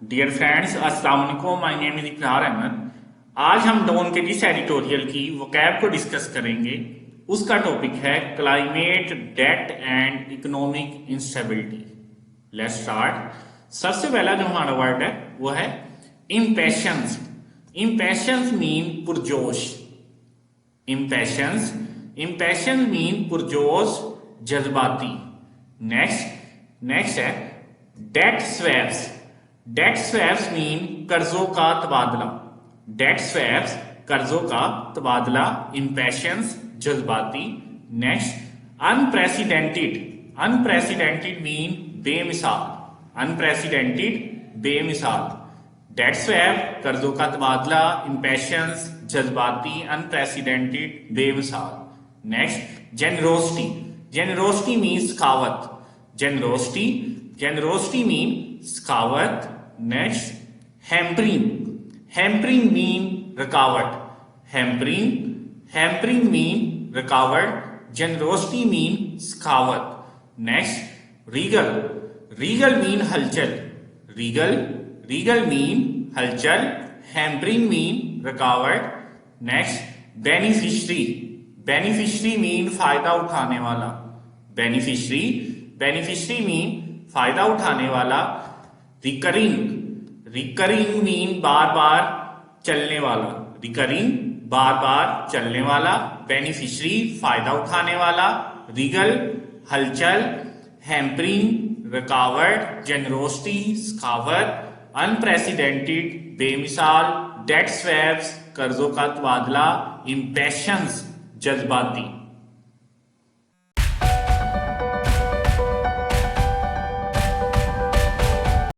Dear friends, अस्सलाम वालेकुम। My name is इकरार अहमद। आज हम डॉन के जिस एडिटोरियल की वोकैब को डिस्कस करेंगे उसका टॉपिक है climate, debt and economic instability. Let's start. सबसे पहला जो हमारा वर्ड है वो है इम्पैशंस। इम्पैशंस मीन पुरजोश। इम्पैशंस इम्पैशंस मीन पुरजोश, जज्बाती। नेक्स्ट है debt swaps. Debt swaps mean कर्जों का तबादला। डेट स्वैप्स कर्जों का तबादला, इम्पैशंस जज्बाती। Next unprecedented. अनप्रेसिडेंटेड मीन बेमिसाल। अनप्रेसिडेंटेड बेमिसाल। डेट स्वैप कर्जों का तबादला, इम्पैशंस जज्बाती, अनप्रेसिडेंटेड बेमिसाल। Next generosity. जेनरोसिटी मीन सखावत। जेनरोसिटी मीन सखावत। Next hampering. हैम्परिंग मीन रुकावट। हैम्परिंग मीन रुकावट, जेनरोसिटी मीन सखावत। Next regal. रीगल मीन हलचल। रीगल मीन हलचल, हैम्परिंग मीन रुकावट। Next beneficiary. बेनिफिशरी मीन फायदा उठाने वाला। बेनिफिशरी मीन फायदा उठाने वाला। रिकरिंग मीन बार बार चलने वाला। रिकरिंग बार बार चलने वाला, बेनिफिशरी फायदा उठाने वाला, रीगल हलचल, हैम्परिंग रुकावट, जेनरोसिटी सखावत, अनप्रेसिडेंटेड बेमिसाल, डेट स्वैप्स कर्जों का तबादला, इम्पैशंस जज्बाती।